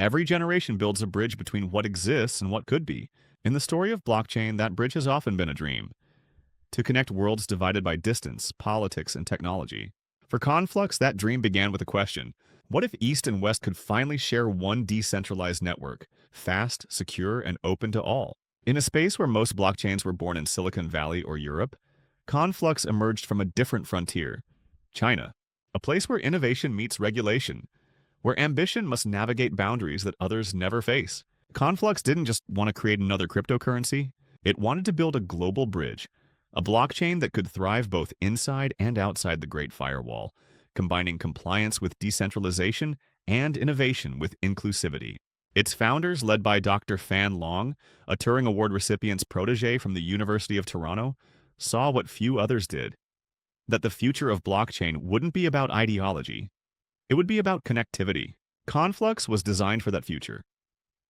Every generation builds a bridge between what exists and what could be. In the story of blockchain, that bridge has often been a dream to connect worlds divided by distance, politics, and technology. For Conflux, that dream began with a question. What if East and West could finally share one decentralized network, fast, secure, and open to all? In a space where most blockchains were born in Silicon Valley or Europe, Conflux emerged from a different frontier, China, a place where innovation meets regulation, where ambition must navigate boundaries that others never face. Conflux didn't just want to create another cryptocurrency, it wanted to build a global bridge, a blockchain that could thrive both inside and outside the Great Firewall, combining compliance with decentralization and innovation with inclusivity. Its founders, led by Dr. Fan Long, a Turing Award recipient's protege from the University of Toronto, saw what few others did, that the future of blockchain wouldn't be about ideology, it would be about connectivity. Conflux was designed for that future.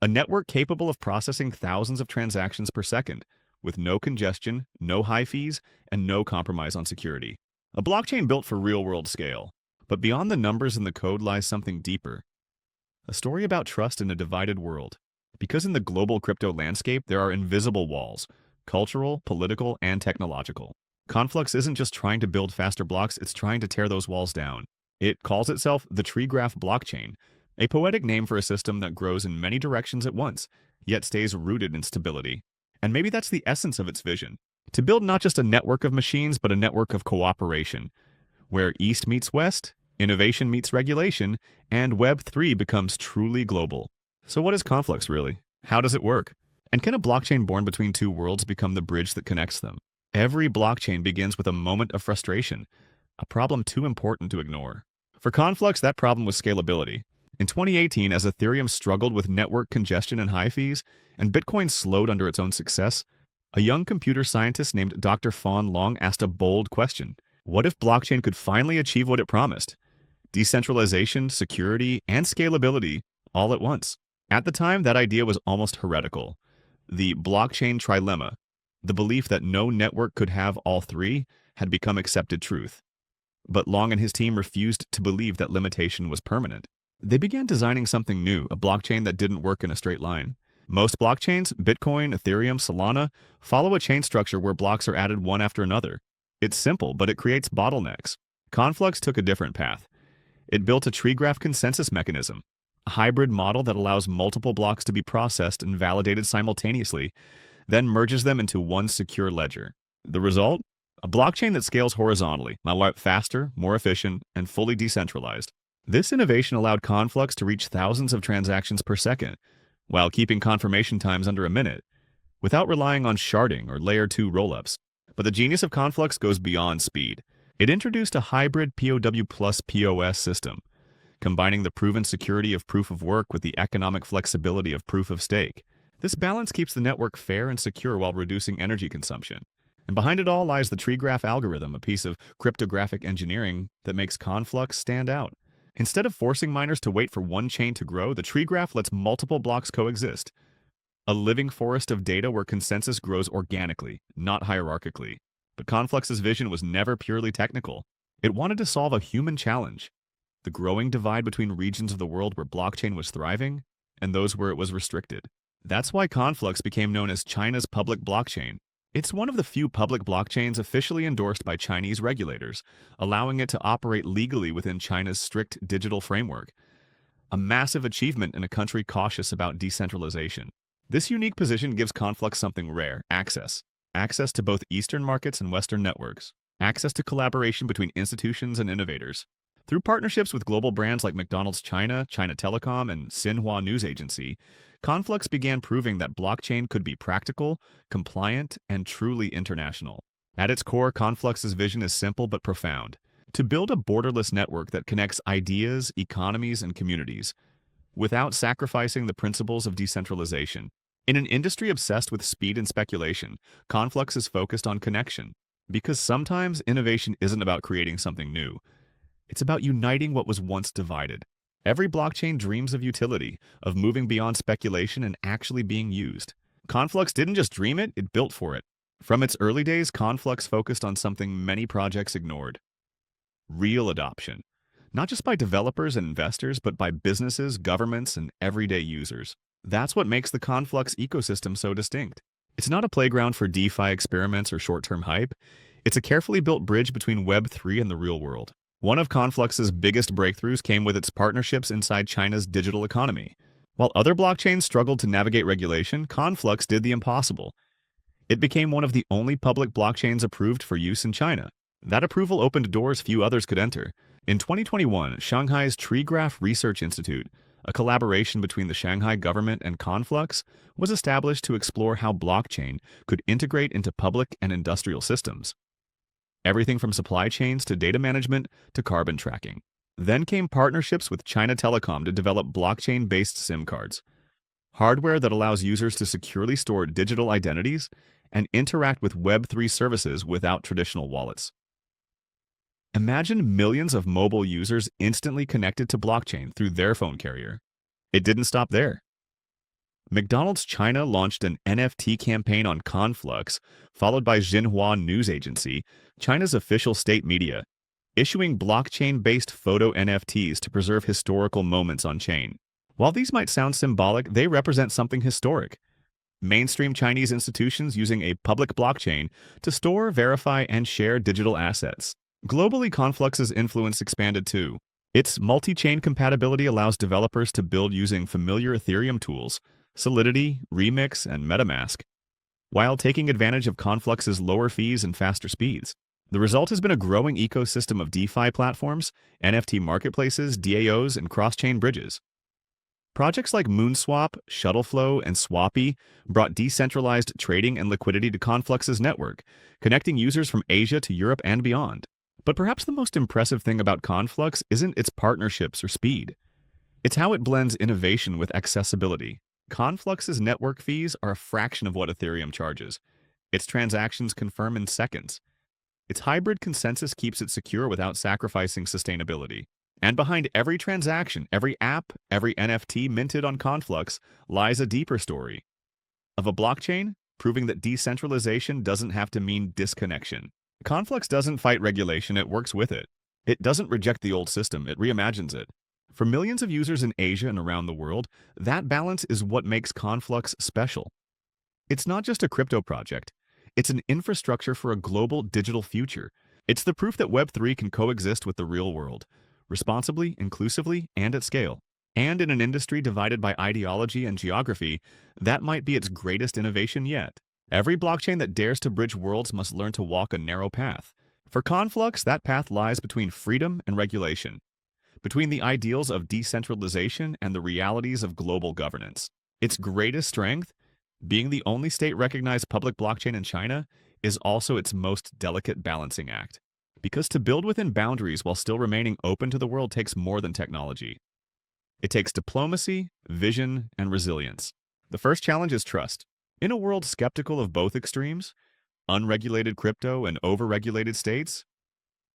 A network capable of processing thousands of transactions per second, with no congestion, no high fees, and no compromise on security. A blockchain built for real-world scale. But beyond the numbers in the code lies something deeper. A story about trust in a divided world. Because in the global crypto landscape, there are invisible walls, cultural, political, and technological. Conflux isn't just trying to build faster blocks, it's trying to tear those walls down. It calls itself the tree graph blockchain, a poetic name for a system that grows in many directions at once, yet stays rooted in stability. And maybe that's the essence of its vision. To build not just a network of machines, but a network of cooperation, where East meets West, innovation meets regulation, and Web3 becomes truly global. So what is Conflux really? How does it work? And can a blockchain born between two worlds become the bridge that connects them? Every blockchain begins with a moment of frustration, a problem too important to ignore. For Conflux, that problem was scalability. In 2018, as Ethereum struggled with network congestion and high fees, and Bitcoin slowed under its own success, a young computer scientist named Dr. Fan Long asked a bold question. What if blockchain could finally achieve what it promised? Decentralization, security, and scalability all at once. At the time, that idea was almost heretical. The blockchain trilemma, the belief that no network could have all three, had become accepted truth. But Long and his team refused to believe that limitation was permanent. They began designing something new, a blockchain that didn't work in a straight line. Most blockchains, Bitcoin, Ethereum, Solana, follow a chain structure where blocks are added one after another. It's simple, but it creates bottlenecks. Conflux took a different path. It built a tree graph consensus mechanism, a hybrid model that allows multiple blocks to be processed and validated simultaneously, then merges them into one secure ledger. The result? A blockchain that scales horizontally, faster, more efficient, and fully decentralized. This innovation allowed Conflux to reach thousands of transactions per second, while keeping confirmation times under a minute, without relying on sharding or layer 2 rollups. But the genius of Conflux goes beyond speed. It introduced a hybrid POW plus POS system, combining the proven security of proof of work with the economic flexibility of proof of stake. This balance keeps the network fair and secure while reducing energy consumption. And behind it all lies the tree graph algorithm, a piece of cryptographic engineering that makes Conflux stand out. Instead of forcing miners to wait for one chain to grow, the tree graph lets multiple blocks coexist. A living forest of data where consensus grows organically, not hierarchically. But Conflux's vision was never purely technical. It wanted to solve a human challenge, the growing divide between regions of the world where blockchain was thriving and those where it was restricted. That's why Conflux became known as China's public blockchain. It's one of the few public blockchains officially endorsed by Chinese regulators, allowing it to operate legally within China's strict digital framework. A massive achievement in a country cautious about decentralization. This unique position gives Conflux something rare: access. Access to both Eastern markets and Western networks. Access to collaboration between institutions and innovators. Through partnerships with global brands like McDonald's China, China Telecom, and Xinhua News Agency, Conflux began proving that blockchain could be practical, compliant, and truly international. At its core, Conflux's vision is simple but profound: to build a borderless network that connects ideas, economies, and communities, without sacrificing the principles of decentralization. In an industry obsessed with speed and speculation, Conflux is focused on connection. Because sometimes innovation isn't about creating something new. It's about uniting what was once divided. Every blockchain dreams of utility, of moving beyond speculation and actually being used. Conflux didn't just dream it, it built for it. From its early days, Conflux focused on something many projects ignored: real adoption. not just by developers and investors, but by businesses, governments, and everyday users. That's what makes the Conflux ecosystem so distinct. It's not a playground for DeFi experiments or short-term hype. It's a carefully built bridge between Web3 and the real world. One of Conflux's biggest breakthroughs came with its partnerships inside China's digital economy. While other blockchains struggled to navigate regulation, Conflux did the impossible. It became one of the only public blockchains approved for use in China. That approval opened doors few others could enter. In 2021, Shanghai's Tree Graph Research Institute, a collaboration between the Shanghai government and Conflux, was established to explore how blockchain could integrate into public and industrial systems. Everything from supply chains to data management to carbon tracking. Then came partnerships with China Telecom to develop blockchain-based SIM cards, hardware that allows users to securely store digital identities and interact with Web3 services without traditional wallets. Imagine millions of mobile users instantly connected to blockchain through their phone carrier. It didn't stop there. McDonald's China launched an NFT campaign on Conflux, followed by Xinhua News Agency, China's official state media, issuing blockchain-based photo NFTs to preserve historical moments on-chain. While these might sound symbolic, they represent something historic. Mainstream Chinese institutions using a public blockchain to store, verify, and share digital assets. Globally, Conflux's influence expanded too. Its multi-chain compatibility allows developers to build using familiar Ethereum tools, Solidity, Remix, and MetaMask, while taking advantage of Conflux's lower fees and faster speeds. The result has been a growing ecosystem of DeFi platforms, NFT marketplaces, DAOs, and cross-chain bridges. Projects like Moonswap, Shuttleflow, and Swappy brought decentralized trading and liquidity to Conflux's network, connecting users from Asia to Europe and beyond. But perhaps the most impressive thing about Conflux isn't its partnerships or speed. It's how it blends innovation with accessibility. Conflux's network fees are a fraction of what Ethereum charges. Its transactions confirm in seconds. Its hybrid consensus keeps it secure without sacrificing sustainability. And behind every transaction, every app, every NFT minted on Conflux lies a deeper story of a blockchain proving that decentralization doesn't have to mean disconnection. Conflux doesn't fight regulation, it works with it. It doesn't reject the old system, it reimagines it. For millions of users in Asia and around the world, that balance is what makes Conflux special. It's not just a crypto project. It's an infrastructure for a global digital future. It's the proof that Web3 can coexist with the real world, responsibly, inclusively, and at scale. And in an industry divided by ideology and geography, that might be its greatest innovation yet. Every blockchain that dares to bridge worlds must learn to walk a narrow path. For Conflux, that path lies between freedom and regulation, between the ideals of decentralization and the realities of global governance. Its greatest strength, being the only state-recognized public blockchain in China, is also its most delicate balancing act. Because to build within boundaries while still remaining open to the world takes more than technology. It takes diplomacy, vision, and resilience. The first challenge is trust. In a world skeptical of both extremes, unregulated crypto and overregulated states,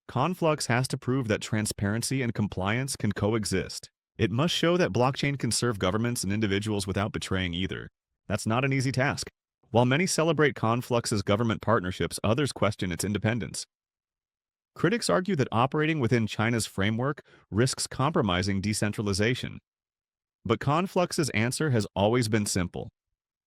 Conflux has to prove that transparency and compliance can coexist. It must show that blockchain can serve governments and individuals without betraying either. That's not an easy task. While many celebrate Conflux's government partnerships, others question its independence. Critics argue that operating within China's framework risks compromising decentralization. But Conflux's answer has always been simple: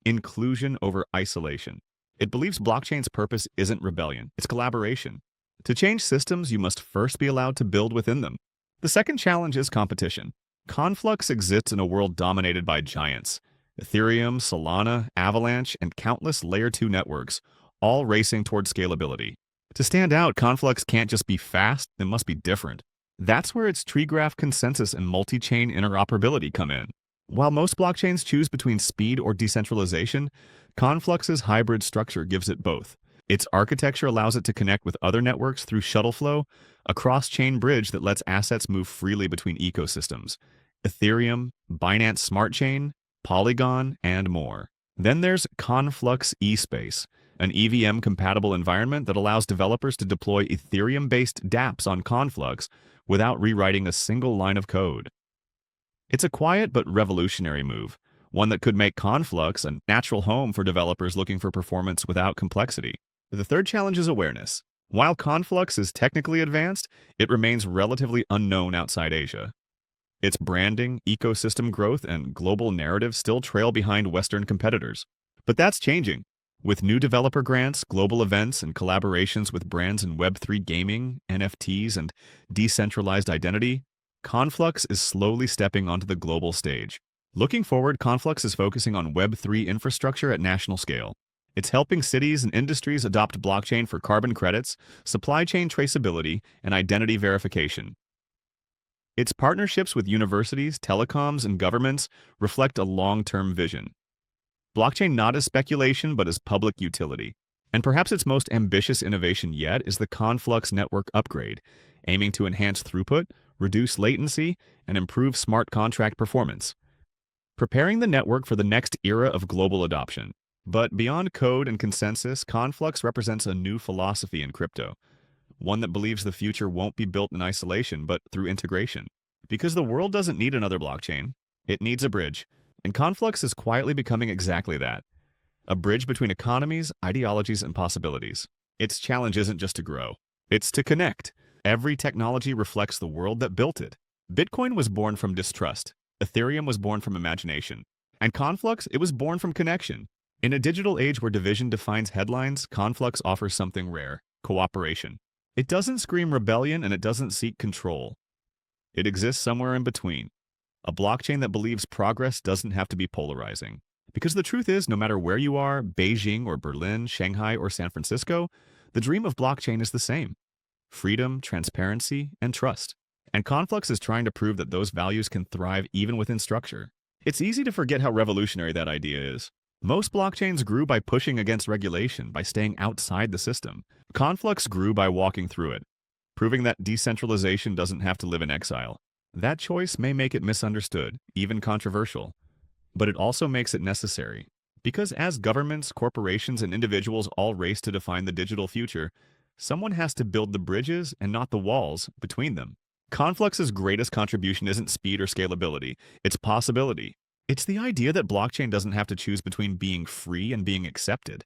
inclusion over isolation. It believes blockchain's purpose isn't rebellion, it's collaboration. To change systems, you must first be allowed to build within them. The second challenge is competition. Conflux exists in a world dominated by giants: Ethereum, Solana, Avalanche, and countless Layer 2 networks, all racing toward scalability. To stand out, Conflux can't just be fast, it must be different. That's where its tree graph consensus and multi-chain interoperability come in. While most blockchains choose between speed or decentralization, Conflux's hybrid structure gives it both. Its architecture allows it to connect with other networks through Shuttleflow, a cross-chain bridge that lets assets move freely between ecosystems: Ethereum, Binance Smart Chain, Polygon, and more. Then there's Conflux eSpace, an EVM-compatible environment that allows developers to deploy Ethereum-based dApps on Conflux without rewriting a single line of code. It's a quiet but revolutionary move, one that could make Conflux a natural home for developers looking for performance without complexity. The third challenge is awareness. While Conflux is technically advanced, it remains relatively unknown outside Asia. Its branding, ecosystem growth, and global narrative still trail behind Western competitors. But that's changing. With new developer grants, global events, and collaborations with brands in Web3 gaming, NFTs, and decentralized identity, Conflux is slowly stepping onto the global stage. Looking forward, Conflux is focusing on Web3 infrastructure at national scale. It's helping cities and industries adopt blockchain for carbon credits, supply chain traceability, and identity verification. Its partnerships with universities, telecoms, and governments reflect a long-term vision. Blockchain not as speculation, but as public utility. And perhaps its most ambitious innovation yet is the Conflux network upgrade, aiming to enhance throughput, reduce latency, and improve smart contract performance, preparing the network for the next era of global adoption. But beyond code and consensus, Conflux represents a new philosophy in crypto, one that believes the future won't be built in isolation, but through integration. Because the world doesn't need another blockchain, it needs a bridge. And Conflux is quietly becoming exactly that. A bridge between economies, ideologies, and possibilities. Its challenge isn't just to grow, it's to connect. Every technology reflects the world that built it. Bitcoin was born from distrust. Ethereum was born from imagination. And Conflux, it was born from connection. In a digital age where division defines headlines, Conflux offers something rare: cooperation. It doesn't scream rebellion and it doesn't seek control. It exists somewhere in between. A blockchain that believes progress doesn't have to be polarizing. Because the truth is, no matter where you are, Beijing or Berlin, Shanghai or San Francisco, the dream of blockchain is the same: freedom, transparency, and trust. And Conflux is trying to prove that those values can thrive even within structure. It's easy to forget how revolutionary that idea is. Most blockchains grew by pushing against regulation, by staying outside the system. Conflux grew by walking through it, proving that decentralization doesn't have to live in exile. That choice may make it misunderstood, even controversial, but it also makes it necessary. Because as governments, corporations, and individuals all race to define the digital future, someone has to build the bridges and not the walls between them. Conflux's greatest contribution isn't speed or scalability, it's possibility. It's the idea that blockchain doesn't have to choose between being free and being accepted.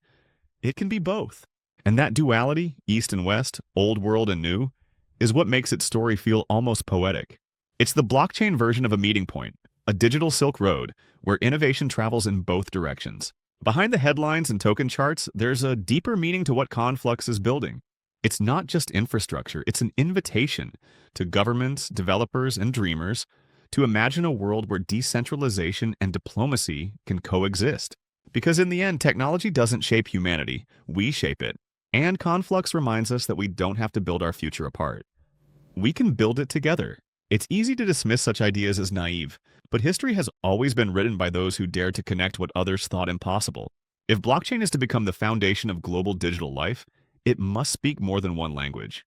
It can be both. And that duality, East and West, old world and new, is what makes its story feel almost poetic. It's the blockchain version of a meeting point, a digital Silk Road, where innovation travels in both directions. Behind the headlines and token charts, there's a deeper meaning to what Conflux is building. It's not just infrastructure, it's an invitation to governments, developers, and dreamers to imagine a world where decentralization and diplomacy can coexist. Because in the end, technology doesn't shape humanity, we shape it. And Conflux reminds us that we don't have to build our future apart. We can build it together. It's easy to dismiss such ideas as naive, but history has always been written by those who dared to connect what others thought impossible. If blockchain is to become the foundation of global digital life, it must speak more than one language.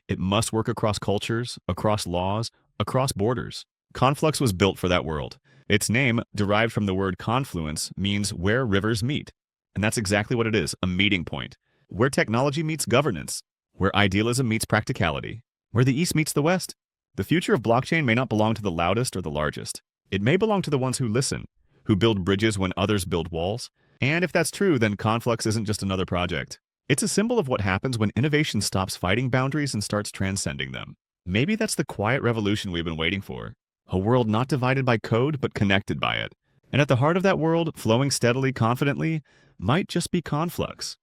It must work across cultures, across laws, across borders. Conflux was built for that world. Its name, derived from the word confluence, means where rivers meet. And that's exactly what it is, a meeting point. Where technology meets governance, where idealism meets practicality, where the East meets the West. The future of blockchain may not belong to the loudest or the largest. It may belong to the ones who listen, who build bridges when others build walls. And if that's true, then Conflux isn't just another project. It's a symbol of what happens when innovation stops fighting boundaries and starts transcending them. Maybe that's the quiet revolution we've been waiting for. A world not divided by code, but connected by it. And at the heart of that world, flowing steadily, confidently, might just be Conflux.